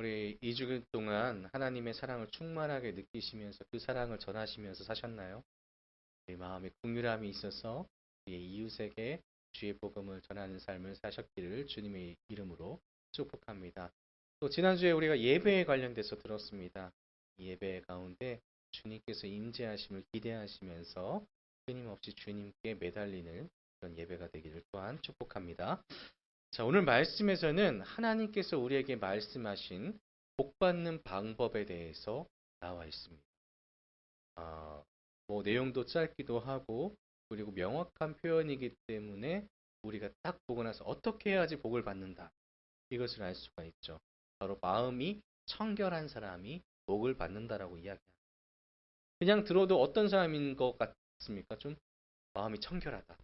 우리 2주 동안 하나님의 사랑을 충만하게 느끼시면서 그 사랑을 전하시면서 사셨나요? 우리 마음에 긍휼함이 있어서 우리의 이웃에게 주의 복음을 전하는 삶을 사셨기를 주님의 이름으로 축복합니다. 또 지난주에 우리가 예배에 관련돼서 들었습니다. 이 예배 가운데 주님께서 임재하심을 기대하시면서 끊임없이 주님께 매달리는 그런 예배가 되기를 또한 축복합니다. 자, 오늘 말씀에서는 하나님께서 우리에게 말씀하신 복받는 방법에 대해서 나와 있습니다. 아, 내용도 짧기도 하고 그리고 명확한 표현이기 때문에 우리가 딱 보고 나서 어떻게 해야지 복을 받는다 이것을 알 수가 있죠. 바로 마음이 청결한 사람이 복을 받는다라고 이야기합니다. 그냥 들어도 어떤 사람인 것 같습니까? 좀 마음이 청결하다.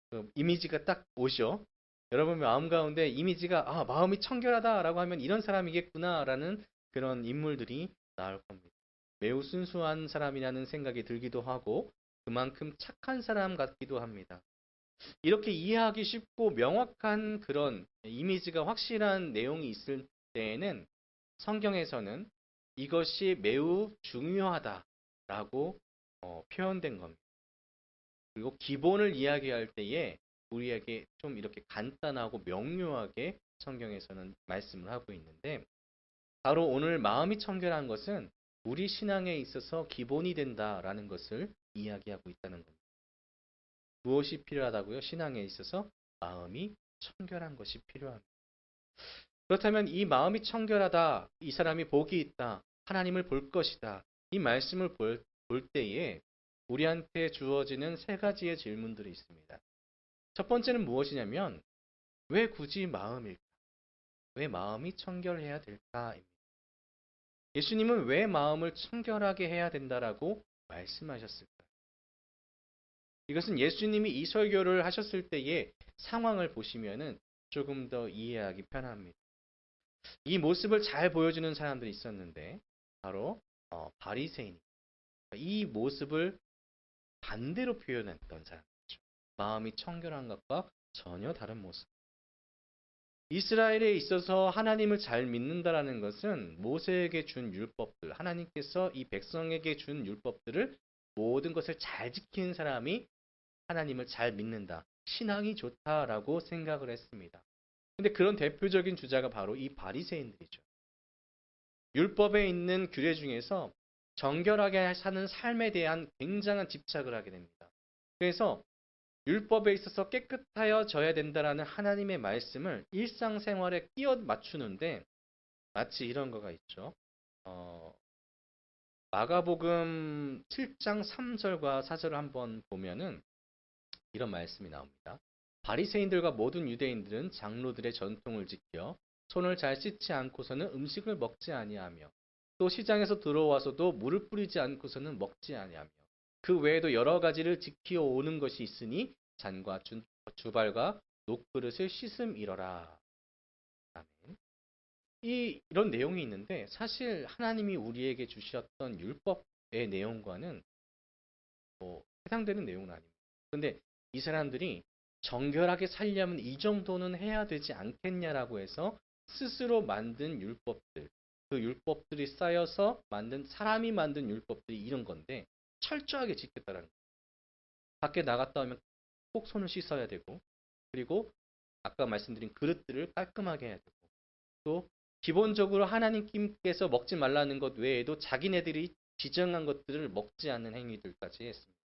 그 이미지가 딱 오죠. 여러분 마음 가운데 이미지가 마음이 청결하다라고 하면 이런 사람이겠구나라는 그런 인물들이 나올 겁니다. 매우 순수한 사람이라는 생각이 들기도 하고 그만큼 착한 사람 같기도 합니다. 이렇게 이해하기 쉽고 명확한 그런 이미지가 확실한 내용이 있을 때에는 성경에서는 이것이 매우 중요하다라고 표현된 겁니다. 그리고 기본을 이야기할 때에 우리에게 좀 이렇게 간단하고 명료하게 성경에서는 말씀을 하고 있는데 바로 오늘 마음이 청결한 것은 우리 신앙에 있어서 기본이 된다라는 것을 이야기하고 있다는 겁니다. 무엇이 필요하다고요? 신앙에 있어서 마음이 청결한 것이 필요합니다. 그렇다면 이 마음이 청결하다, 이 사람이 복이 있다, 하나님을 볼 것이다. 이 말씀을 볼 때에 우리한테 주어지는 세 가지의 질문들이 있습니다. 첫 번째는 무엇이냐면 왜 굳이 마음일까? 왜 마음이 청결해야 될까? 예수님은 왜 마음을 청결하게 해야 된다라고 말씀하셨을까요? 이것은 예수님이 이 설교를 하셨을 때의 상황을 보시면은 조금 더 이해하기 편합니다. 이 모습을 잘 보여주는 사람들이 있었는데 바로 바리새인. 이 모습을 반대로 표현했던 사람이죠. 마음이 청결한 것과 전혀 다른 모습. 이스라엘에 있어서 하나님을 잘 믿는다라는 것은 모세에게 준 율법들, 하나님께서 이 백성에게 준 율법들을 모든 것을 잘 지키는 사람이 하나님을 잘 믿는다. 신앙이 좋다라고 생각을 했습니다. 근데 그런 대표적인 주자가 바로 이 바리새인들이죠. 율법에 있는 규례 중에서 정결하게 사는 삶에 대한 굉장한 집착을 하게 됩니다. 그래서 율법에 있어서 깨끗하여져야 된다라는 하나님의 말씀을 일상생활에 끼워 맞추는데 마치 이런 거가 있죠. 마가복음 7장 3절과 4절을 한번 보면은 이런 말씀이 나옵니다. 바리새인들과 모든 유대인들은 장로들의 전통을 지켜 손을 잘 씻지 않고서는 음식을 먹지 아니하며 또 시장에서 들어와서도 물을 뿌리지 않고서는 먹지 아니하며 그 외에도 여러 가지를 지키어 오는 것이 있으니 잔과 주발과 녹그릇을 씻음이러라. 아멘. 이런 내용이 있는데 사실 하나님이 우리에게 주셨던 율법의 내용과는 해당되는 내용은 아닙니다. 근데 이 사람들이 정결하게 살려면 이 정도는 해야 되지 않겠냐라고 해서 스스로 만든 율법들, 그 율법들이 쌓여서 만든 사람이 만든 율법들이 이런 건데 철저하게 지켰다는 거예요. 밖에 나갔다 오면 꼭 손을 씻어야 되고 그리고 아까 말씀드린 그릇들을 깔끔하게 해야 되고 또 기본적으로 하나님께서 먹지 말라는 것 외에도 자기네들이 지정한 것들을 먹지 않는 행위들까지 했습니다.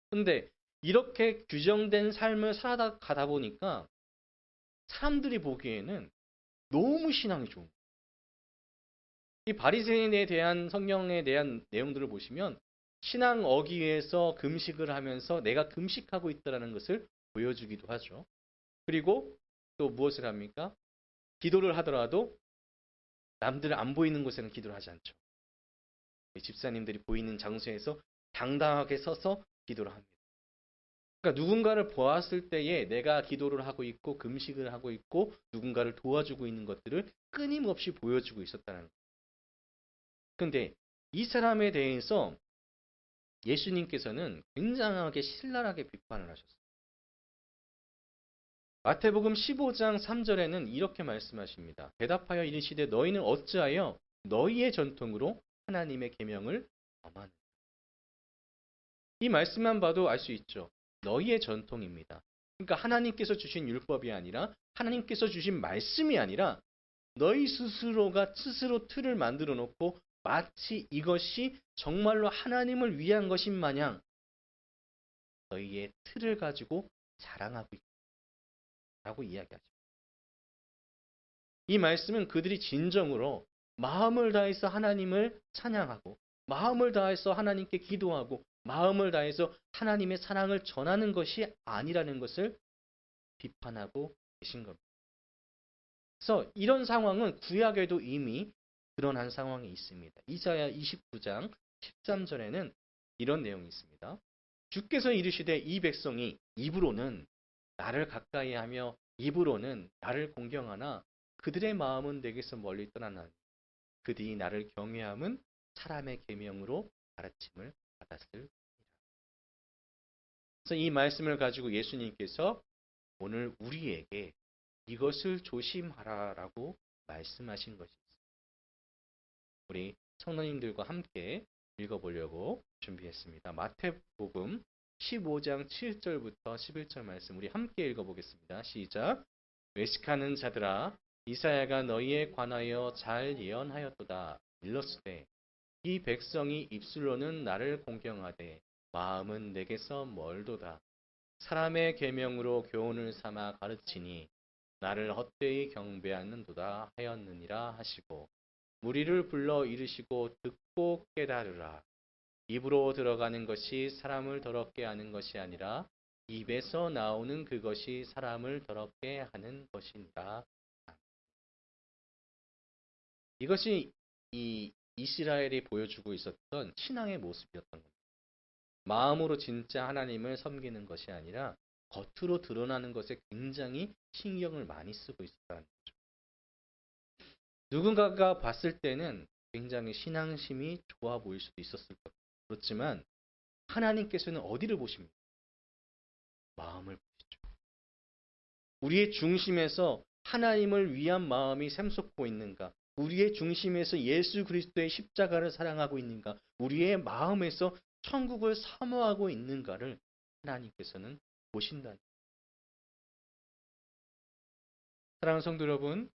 근데 이렇게 규정된 삶을 살아가다 보니까 사람들이 보기에는 너무 신앙이 좋은 거예요. 이 바리새인에 대한 성경에 대한 내용들을 보시면 신앙 어기에서 금식을 하면서 내가 금식하고 있다는 것을 보여주기도 하죠. 그리고 또 무엇을 합니까? 기도를 하더라도 남들 안 보이는 곳에는 기도를 하지 않죠. 집사님들이 보이는 장소에서 당당하게 서서 기도를 합니다. 그러니까 누군가를 보았을 때에 내가 기도를 하고 있고 금식을 하고 있고 누군가를 도와주고 있는 것들을 끊임없이 보여주고 있었다는 거예요. 근데 이 사람에 대해서 예수님께서는 굉장하게 신랄하게 비판을 하셨어요. 마태복음 15장 3절에는 이렇게 말씀하십니다. 대답하여 이르시되 너희는 어찌하여 너희의 전통으로 하나님의 계명을 범하느냐. 이 말씀만 봐도 알 수 있죠. 너희의 전통입니다. 그러니까 하나님께서 주신 율법이 아니라 하나님께서 주신 말씀이 아니라 너희 스스로가 스스로 틀을 만들어 놓고 마치 이것이 정말로 하나님을 위한 것인 마냥 너희의 틀을 가지고 자랑하고 있다고 이야기하죠. 이 말씀은 그들이 진정으로 마음을 다해서 하나님을 찬양하고 마음을 다해서 하나님께 기도하고 마음을 다해서 하나님의 사랑을 전하는 것이 아니라는 것을 비판하고 계신 겁니다. 그래서 이런 상황은 구약에도 이미 드러난 상황이 있습니다. 이사야 29장 13절에는 이런 내용이 있습니다. 주께서 이르시되 이 백성이 입으로는 나를 가까이하며 입으로는 나를 공경하나 그들의 마음은 내게서 멀리 떠나나니 그들이 나를 경외함은 사람의 계명으로 가르침을 받았을. 그래서 이 말씀을 가지고 예수님께서 오늘 우리에게 이것을 조심하라라고 말씀하신 것이 있습니다. 우리 성도님들과 함께 읽어보려고 준비했습니다. 마태복음 15장 7절부터 11절 말씀 우리 함께 읽어보겠습니다. 시작. 외식하는 자들아 이사야가 너희에 관하여 잘 예언하였도다. 일러스되 이 백성이 입술로는 나를 공경하되 마음은 내게서 멀도다. 사람의 계명으로 교훈을 삼아 가르치니 나를 헛되이 경배하는도다 하였느니라 하시고 무리를 불러 이르시고 듣고 깨달으라. 입으로 들어가는 것이 사람을 더럽게 하는 것이 아니라 입에서 나오는 그것이 사람을 더럽게 하는 것이니라. 이것이 이 이스라엘이 보여주고 있었던 신앙의 모습이었던 겁니다. 마음으로 진짜 하나님을 섬기는 것이 아니라 겉으로 드러나는 것에 굉장히 신경을 많이 쓰고 있었다는 거죠. 누군가가 봤을 때는 굉장히 신앙심이 좋아 보일 수도 있었을 거예요. 그렇지만 하나님께서는 어디를 보십니까? 마음을 보시죠. 우리의 중심에서 하나님을 위한 마음이 샘솟고 있는가? 우리의 중심에서 예수 그리스도의 십자가를 사랑하고 있는가? 우리의 마음에서 천국을 사모하고 있는가를 하나님께서는 보신다는. 사랑하는 성도 여러분,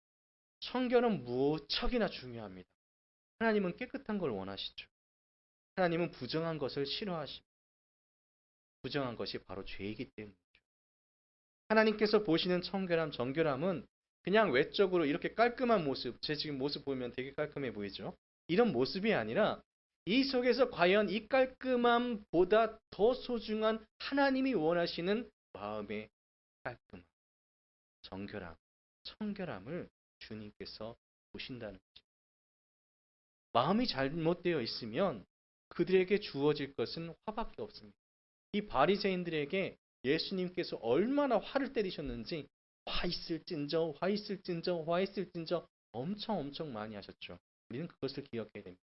청결은 무척이나 중요합니다. 하나님은 깨끗한 걸 원하시죠. 하나님은 부정한 것을 싫어하십니다. 부정한 것이 바로 죄이기 때문이죠. 하나님께서 보시는 청결함, 정결함은 그냥 외적으로 이렇게 깔끔한 모습, 제 지금 모습 보면 되게 깔끔해 보이죠? 이런 모습이 아니라 이 속에서 과연 이 깔끔함보다 더 소중한 하나님이 원하시는 마음의 깔끔함, 정결함, 청결함을 주님께서 보신다는 거죠. 마음이 잘못되어 있으면 그들에게 주어질 것은 화밖에 없습니다. 이 바리새인들에게 예수님께서 얼마나 화를 때리셨는지 화 있을진저, 화 있을진저, 화 있을진저 엄청 많이 하셨죠. 우리는 그것을 기억해야 됩니다.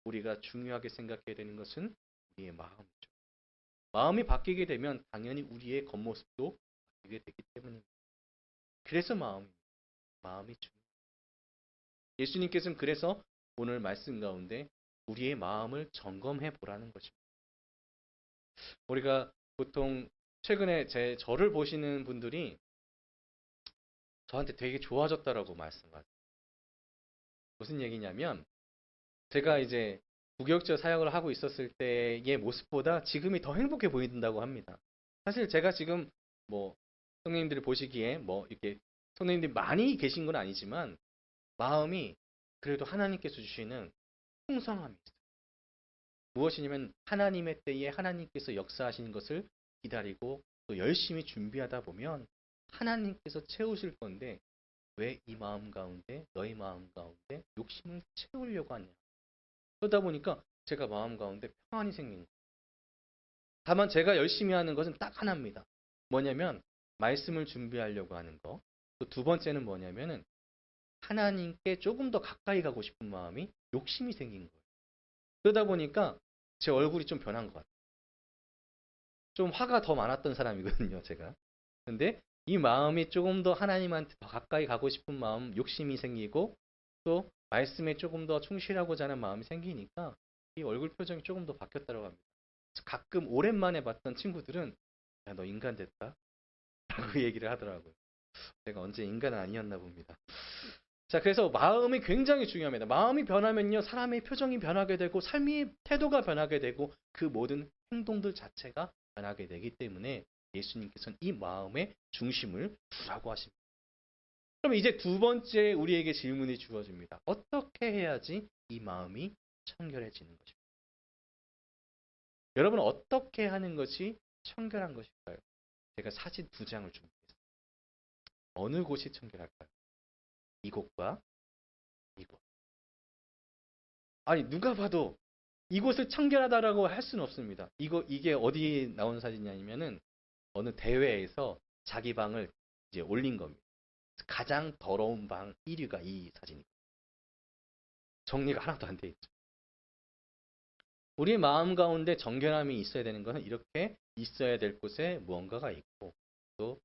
우리가 중요하게 생각해야 되는 것은 우리의 마음이죠. 마음이 바뀌게 되면 당연히 우리의 겉모습도 바뀌게 되기 때문입니다. 그래서 마음이 중요해요. 예수님께서는 그래서 오늘 말씀 가운데 우리의 마음을 점검해 보라는 것입니다. 우리가 보통 최근에 저를 보시는 분들이 저한테 되게 좋아졌다라고 말씀하세요. 무슨 얘기냐면 제가 이제 무교육자 사역을 하고 있었을 때의 모습보다 지금이 더 행복해 보인다고 합니다. 사실 제가 지금 뭐 성도님들이 보시기에 뭐 이렇게 성도님들이 많이 계신 건 아니지만 마음이 그래도 하나님께서 주시는 풍성함이 있어요. 무엇이냐면 하나님의 때에 하나님께서 역사하시는 것을 기다리고 또 열심히 준비하다 보면 하나님께서 채우실 건데 왜 이 마음 가운데 너희 마음 가운데 욕심을 채우려고 하냐. 그러다 보니까 제가 마음 가운데 평안이 생긴 거예요. 다만 제가 열심히 하는 것은 딱 하나입니다. 뭐냐면 말씀을 준비하려고 하는 거. 또 두 번째는 뭐냐면은 하나님께 조금 더 가까이 가고 싶은 마음이 욕심이 생긴 거예요. 그러다 보니까 제 얼굴이 좀 변한 것 같아요. 좀 화가 더 많았던 사람이거든요, 제가. 근데 이 마음이 조금 더 하나님한테 더 가까이 가고 싶은 마음, 욕심이 생기고 또 말씀에 조금 더 충실하고자 하는 마음이 생기니까 이 얼굴 표정이 조금 더 바뀌었다고 합니다. 가끔 오랜만에 봤던 친구들은 야, 너 인간 됐다? 라고 얘기를 하더라고요. 제가 언제 인간은 아니었나 봅니다. 자, 그래서 마음이 굉장히 중요합니다. 마음이 변하면요, 사람의 표정이 변하게 되고, 삶의 태도가 변하게 되고, 그 모든 행동들 자체가 변하게 되기 때문에 예수님께서는 이 마음의 중심을 두라고 하십니다. 그럼 이제 두 번째 우리에게 질문이 주어집니다. 어떻게 해야지 이 마음이 청결해지는 것입니까? 여러분, 어떻게 하는 것이 청결한 것일까요? 제가 사진 두 장을 준비했습니다. 어느 곳이 청결할까요? 이곳과 이곳. 아니, 누가 봐도 이곳을 청결하다라고 할 수는 없습니다. 이게 어디 나온 사진이냐면은 어느 대회에서 자기 방을 이제 올린 겁니다. 가장 더러운 방 1위가 이 사진입니다. 정리가 하나도 안 돼 있죠. 우리 마음 가운데 정결함이 있어야 되는 것은 이렇게 있어야 될 곳에 무언가가 있고 또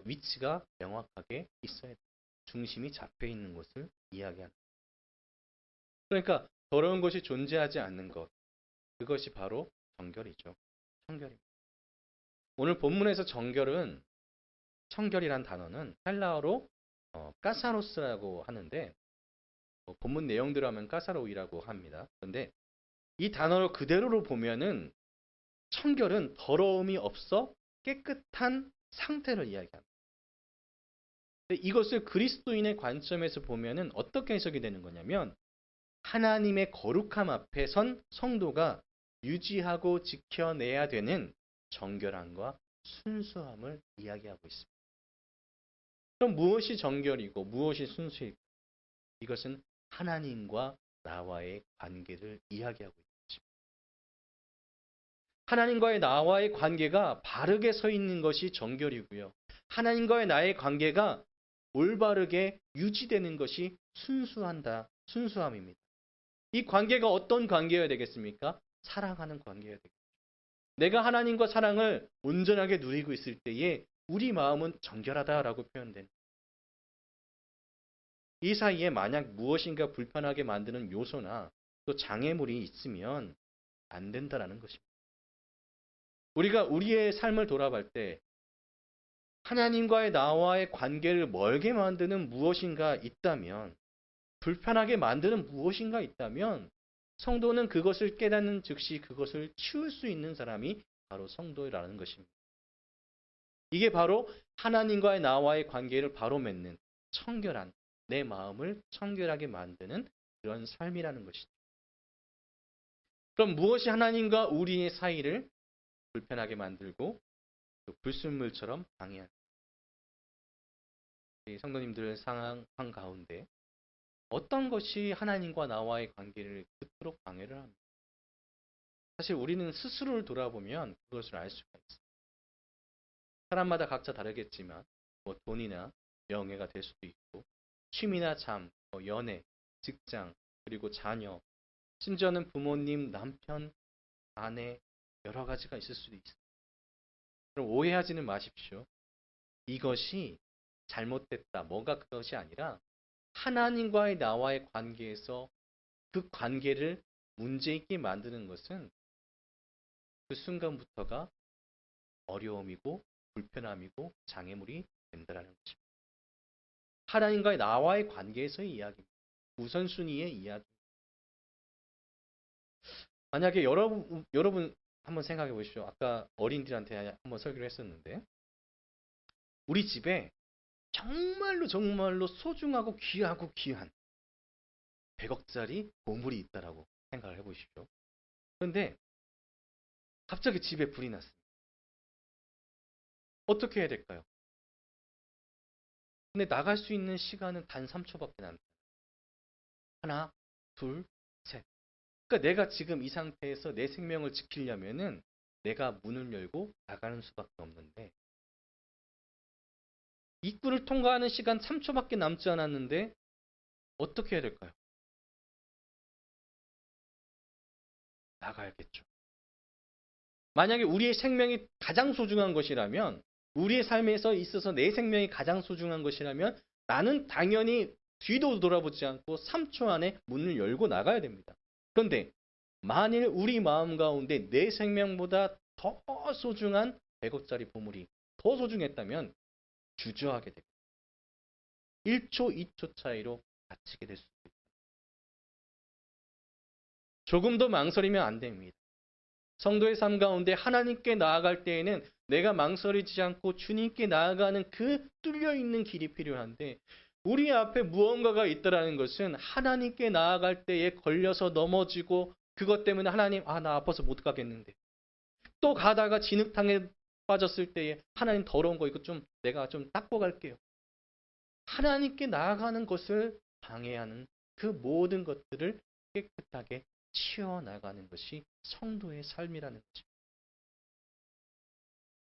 위치가 명확하게 있어야 돼요. 중심이 잡혀 있는 곳을 이야기하는. 그러니까 더러운 것이 존재하지 않는 것. 그것이 바로 정결이죠. 청결입니다. 오늘 본문에서 청결이란 단어는 헬라어로 까사로스라고 하는데 본문 내용대로 하면 까사로이라고 합니다. 그런데 이 단어를 그대로로 보면은 청결은 더러움이 없어 깨끗한 상태를 이야기합니다. 근데 이것을 그리스도인의 관점에서 보면은 어떻게 해석이 되는 거냐면 하나님의 거룩함 앞에 선 성도가 유지하고 지켜내야 되는 정결함과 순수함을 이야기하고 있습니다. 그럼 무엇이 정결이고 무엇이 순수일까? 이것은 하나님과 나와의 관계를 이야기하고 있습니다. 하나님과의 나와의 관계가 바르게 서 있는 것이 정결이고요. 하나님과의 나의 관계가 올바르게 유지되는 것이 순수함입니다. 이 관계가 어떤 관계여야 되겠습니까? 사랑하는 관계여야 되겠죠. 내가 하나님과 사랑을 온전하게 누리고 있을 때에 우리 마음은 정결하다라고 표현됩니다. 이 사이에 만약 무엇인가 불편하게 만드는 요소나 또 장애물이 있으면 안 된다라는 것입니다. 우리가 우리의 삶을 돌아볼 때 하나님과의 나와의 관계를 멀게 만드는 무엇인가 있다면 불편하게 만드는 무엇인가 있다면 성도는 그것을 깨닫는 즉시 그것을 치울 수 있는 사람이 바로 성도라는 것입니다. 이게 바로 하나님과의 나와의 관계를 바로 맺는 청결한 내 마음을 청결하게 만드는 그런 삶이라는 것이죠. 그럼 무엇이 하나님과 우리의 사이를 불편하게 만들고 또 불순물처럼 방해하는 성도님들 상황 가운데 어떤 것이 하나님과 나와의 관계를 그토록 방해를 합니다. 사실 우리는 스스로를 돌아보면 그것을 알 수가 있습니다. 사람마다 각자 다르겠지만 뭐 돈이나 명예가 될 수도 있고 취미나 잠, 연애, 직장, 그리고 자녀, 심지어는 부모님, 남편, 아내 여러 가지가 있을 수도 있습니다. 그럼 오해하지는 마십시오. 이것이 잘못됐다. 뭐가 그것이 아니라 하나님과의 나와의 관계에서 그 관계를 문제 있게 만드는 것은 그 순간부터가 어려움이고 불편함이고 장애물이 된다는 것입니다. 하나님과의 나와의 관계에서의 이야기입니다. 우선순위의 이야기. 만약에 여러분 한번 생각해 보십시오. 아까 어린이들한테 한번 설교를 했었는데 우리 집에 정말로 소중하고 귀하고 귀한 100억짜리 보물이 있다라고 생각을 해보십시오. 그런데 갑자기 집에 불이 났습니다. 어떻게 해야 될까요? 근데 나갈 수 있는 시간은 단 3초밖에 안 돼요. 하나, 둘, 셋. 그러니까 내가 지금 이 상태에서 내 생명을 지키려면은 내가 문을 열고 나가는 수밖에 없는데 입구를 통과하는 시간 3초밖에 남지 않았는데 어떻게 해야 될까요? 나가야겠죠. 만약에 우리의 생명이 가장 소중한 것이라면 우리의 삶에서 있어서 내 생명이 가장 소중한 것이라면 나는 당연히 뒤도 돌아보지 않고 3초 안에 문을 열고 나가야 됩니다. 그런데 만일 우리 마음 가운데 내 생명보다 더 소중한 100억짜리 보물이 더 소중했다면 주저하게 됩니다. 1초, 2초 차이로 다치게 될 수도 있습니다. 조금 더 망설이면 안 됩니다. 성도의 삶 가운데 하나님께 나아갈 때에는 내가 망설이지 않고 주님께 나아가는 그 뚫려있는 길이 필요한데 우리 앞에 무언가가 있다라는 것은 하나님께 나아갈 때에 걸려서 넘어지고 그것 때문에 하나님 나 아파서 못 가겠는데 또 가다가 진흙탕에 빠졌을 때에 하나님 더러운 거 이거 좀 내가 좀 닦고 갈게요. 하나님께 나아가는 것을 방해하는 그 모든 것들을 깨끗하게 치워나가는 것이 성도의 삶이라는 거죠.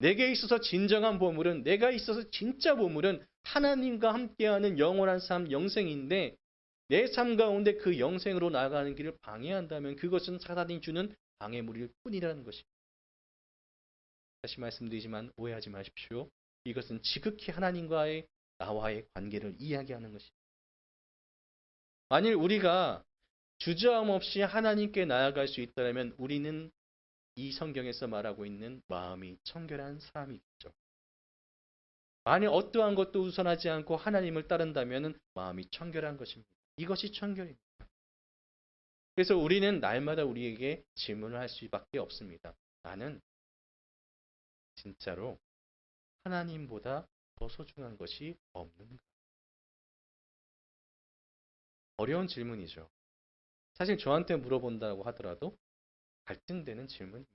내게 있어서 진정한 보물은 내가 있어서 진짜 보물은 하나님과 함께하는 영원한 삶, 영생인데 내 삶 가운데 그 영생으로 나아가는 길을 방해한다면 그것은 사단이 주는 방해물일 뿐이라는 것입니다. 다시 말씀드리지만 오해하지 마십시오. 이것은 지극히 하나님과의 나와의 관계를 이야기하는 것입니다. 만일 우리가 주저함 없이 하나님께 나아갈 수 있다면 우리는 이 성경에서 말하고 있는 마음이 청결한 사람이겠죠. 만일 어떠한 것도 우선하지 않고 하나님을 따른다면 마음이 청결한 것입니다. 이것이 청결입니다. 그래서 우리는 날마다 우리에게 질문을 할 수밖에 없습니다. 나는 진짜로 하나님보다 더 소중한 것이 없는가? 어려운 질문이죠. 사실 저한테 물어본다고 하더라도 갈등되는 질문입니다.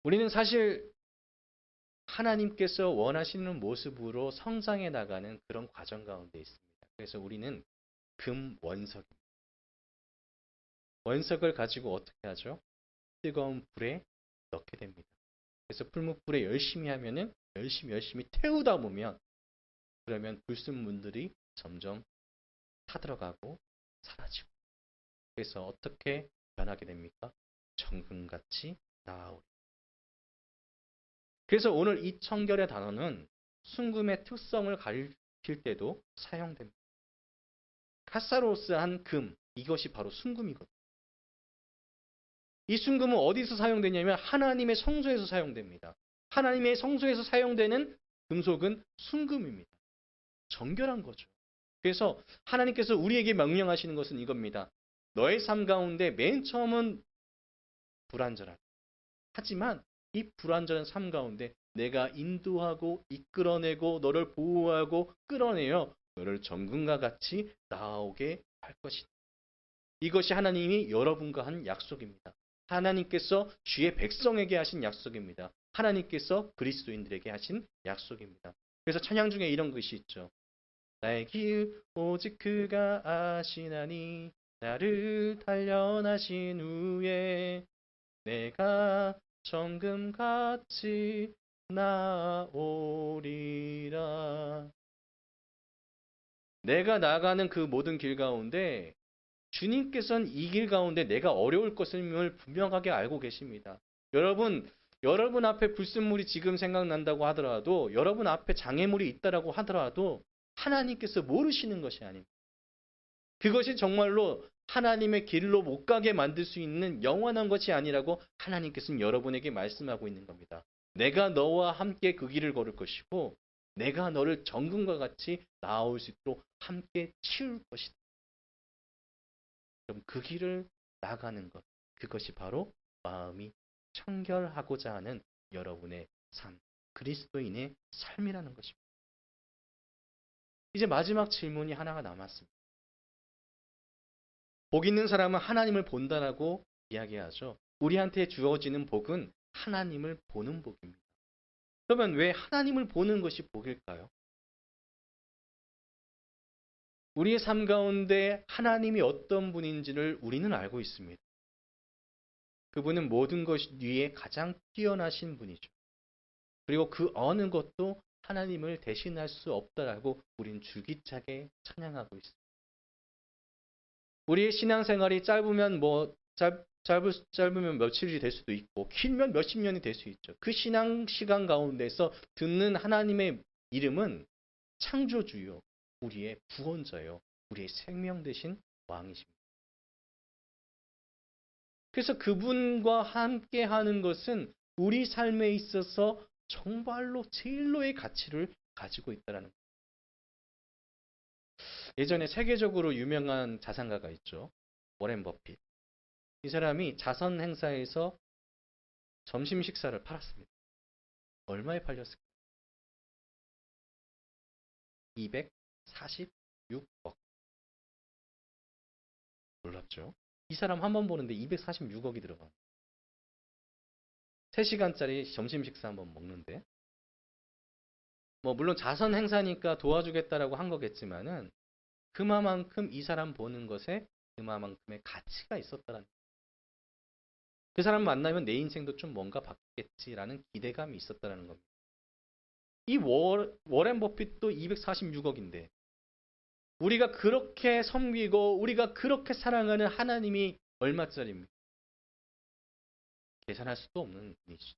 우리는 사실 하나님께서 원하시는 모습으로 성장해 나가는 그런 과정 가운데 있습니다. 그래서 우리는 금원석입니다. 원석을 가지고 어떻게 하죠? 뜨거운 불에 넣게 됩니다. 그래서 풀무불에 열심히 하면은 열심히 태우다 보면 그러면 불순물들이 점점 타들어가고 사라지고 그래서 어떻게 변하게 됩니까? 정금같이 나아오리. 그래서 오늘 이 청결의 단어는 순금의 특성을 가리킬 때도 사용됩니다. 카사로스한 금, 이것이 바로 순금이거든요. 이 순금은 어디서 사용되냐면 하나님의 성소에서 사용됩니다. 하나님의 성소에서 사용되는 금속은 순금입니다. 정결한 거죠. 그래서 하나님께서 우리에게 명령하시는 것은 이겁니다. 너의 삶 가운데 맨 처음은 불완전하다. 하지만 이 불완전한 삶 가운데 내가 인도하고 이끌어내고 너를 보호하고 끌어내어 너를 정금과 같이 나오게 할 것이다. 이것이 하나님이 여러분과 한 약속입니다. 하나님께서 주의 백성에게 하신 약속입니다. 하나님께서 그리스도인들에게 하신 약속입니다. 그래서 찬양 중에 이런 것이 있죠. 나의 길 오직 그가 아시나니 나를 단련하신 후에 내가 정금같이 나오리라. 내가 나가는 그 모든 길 가운데 주님께서는 이 길 가운데 내가 어려울 것임을 분명하게 알고 계십니다. 여러분 앞에 불순물이 지금 생각난다고 하더라도 여러분 앞에 장애물이 있다라고 하더라도 하나님께서 모르시는 것이 아닙니다. 그것이 정말로 하나님의 길로 못 가게 만들 수 있는 영원한 것이 아니라고 하나님께서는 여러분에게 말씀하고 있는 겁니다. 내가 너와 함께 그 길을 걸을 것이고 내가 너를 정금과 같이 나아올 수 있도록 함께 치울 것이다. 그럼 그 길을 나가는 것, 그것이 바로 마음이 청결하고자 하는 여러분의 삶, 그리스도인의 삶이라는 것입니다. 이제 마지막 질문이 하나가 남았습니다. 복 있는 사람은 하나님을 본다라고 이야기하죠. 우리한테 주어지는 복은 하나님을 보는 복입니다. 그러면 왜 하나님을 보는 것이 복일까요? 우리의 삶 가운데 하나님이 어떤 분인지를 우리는 알고 있습니다. 그분은 모든 것 위에 가장 뛰어나신 분이죠. 그리고 그 어느 것도 하나님을 대신할 수 없다라고 우리는 줄기차게 찬양하고 있습니다. 우리의 신앙생활이 짧으면 짧으면 며칠이 될 수도 있고 길면 몇십 년이 될 수 있죠. 그 신앙 시간 가운데서 듣는 하나님의 이름은 창조주요, 우리의 구원자요, 우리의 생명 되신 왕이십니다. 그래서 그분과 함께 하는 것은 우리 삶에 있어서 정말로 제일로의 가치를 가지고 있다는 거예요. 예전에 세계적으로 유명한 자산가가 있죠. 워렌 버핏. 이 사람이 자선 행사에서 점심 식사를 팔았습니다. 얼마에 팔렸을까요? 246억. 놀랍죠? 이 사람 한 번 보는데 246억이 들어가. 3시간짜리 점심 식사 한번 먹는데 물론 자선 행사니까 도와주겠다라고 한 거겠지만은 그만큼 이 사람 보는 것에 그만큼의 가치가 있었다라는 거예요. 그 사람 만나면 내 인생도 좀 뭔가 바뀌겠지라는 기대감이 있었다라는 겁니다. 이 워렌 버핏도 246억인데 우리가 그렇게 섬기고 우리가 그렇게 사랑하는 하나님이 얼마짜리입니까? 계산할 수도 없는 분이시죠.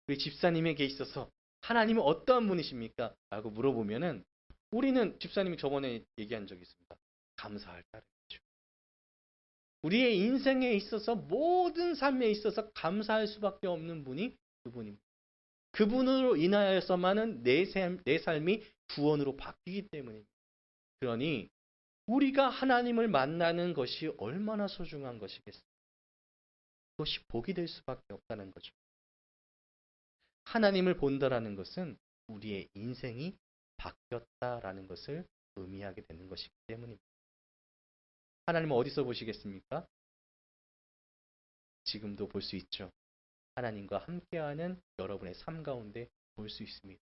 우리 집사님에게 있어서 하나님은 어떠한 분이십니까? 라고 물어보면은 우리는 집사님이 저번에 얘기한 적이 있습니다. 감사할 따름이죠. 우리의 인생에 있어서 모든 삶에 있어서 감사할 수밖에 없는 분이 그분입니다. 그분으로 인하여서만은 내 삶이 구원으로 바뀌기 때문입니다. 그러니 우리가 하나님을 만나는 것이 얼마나 소중한 것이겠습니까? 그것이 복이 될 수밖에 없다는 거죠. 하나님을 본다라는 것은 우리의 인생이 바뀌었다라는 것을 의미하게 되는 것이기 때문입니다. 하나님은 어디서 보시겠습니까? 지금도 볼 수 있죠. 하나님과 함께하는 여러분의 삶 가운데 볼 수 있습니다.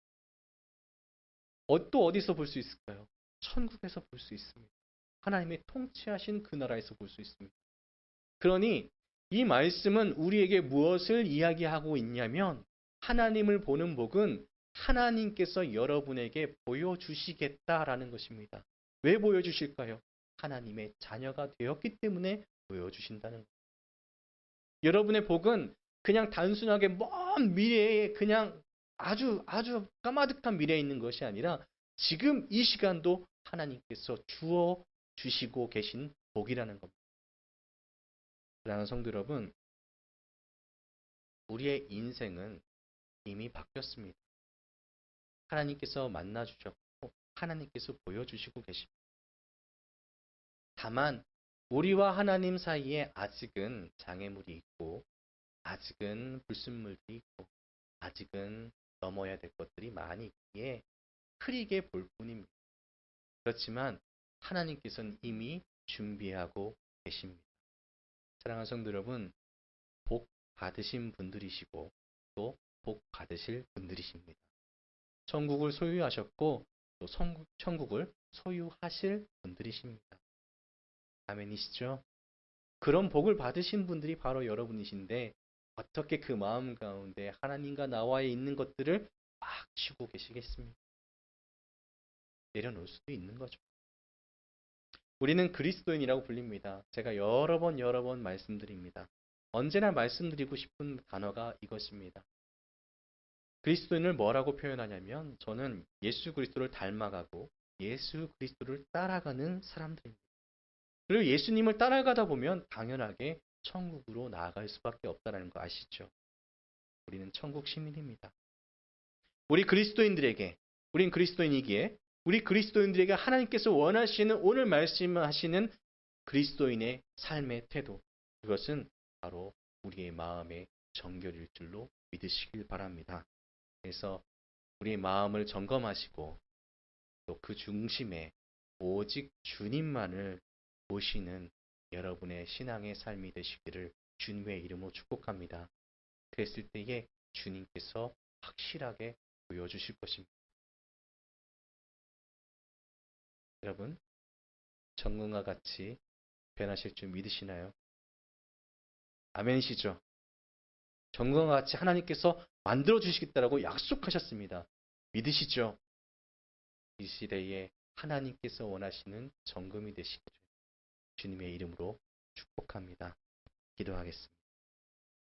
또 어디서 볼 수 있을까요? 천국에서 볼 수 있습니다. 하나님의 통치하신 그 나라에서 볼 수 있습니다. 그러니 이 말씀은 우리에게 무엇을 이야기하고 있냐면 하나님을 보는 복은 하나님께서 여러분에게 보여주시겠다라는 것입니다. 왜 보여주실까요? 하나님의 자녀가 되었기 때문에 보여주신다는 거예요. 여러분의 복은 그냥 단순하게 먼 미래에 그냥 아주 까마득한 미래에 있는 것이 아니라 지금 이 시간도 하나님께서 주어 주시고 계신 복이라는 겁니다. 사랑하는 성도 여러분, 우리의 인생은 이미 바뀌었습니다. 하나님께서 만나 주셨고 하나님께서 보여주시고 계십니다. 다만 우리와 하나님 사이에 아직은 장애물이 있고 아직은 불순물이 있고 아직은 넘어야 될 것들이 많이 있기에 흐리게 볼 뿐입니다. 그렇지만 하나님께서는 이미 준비하고 계십니다. 사랑하는 성도 여러분, 복 받으신 분들이시고 또 복 받으실 분들이십니다. 천국을 소유하셨고 또 천국을 소유하실 분들이십니다. 아멘이시죠? 그런 복을 받으신 분들이 바로 여러분이신데 어떻게 그 마음 가운데 하나님과 나와의 있는 것들을 막 쥐고 계시겠습니까? 내려놓을 수도 있는 거죠. 우리는 그리스도인이라고 불립니다. 제가 여러 번 말씀드립니다. 언제나 말씀드리고 싶은 단어가 이것입니다. 그리스도인을 뭐라고 표현하냐면 저는 예수 그리스도를 닮아가고 예수 그리스도를 따라가는 사람들입니다. 그리고 예수님을 따라가다 보면 당연하게 천국으로 나아갈 수밖에 없다는 거 아시죠? 우리는 천국 시민입니다. 우린 그리스도인이기에 우리 그리스도인들에게 하나님께서 원하시는 오늘 말씀하시는 그리스도인의 삶의 태도, 그것은 바로 우리의 마음의 정결일 줄로 믿으시길 바랍니다. 그래서 우리의 마음을 점검하시고 또 그 중심에 오직 주님만을 보시는 여러분의 신앙의 삶이 되시기를 주님의 이름으로 축복합니다. 그랬을 때에 주님께서 확실하게 보여주실 것입니다. 여러분, 정금과 같이 변하실 줄 믿으시나요? 아멘이시죠? 정금과 같이 하나님께서 만들어 주시겠다라고 약속하셨습니다. 믿으시죠? 이 시대에 하나님께서 원하시는 정금이 되시기를 주님의 이름으로 축복합니다. 기도하겠습니다.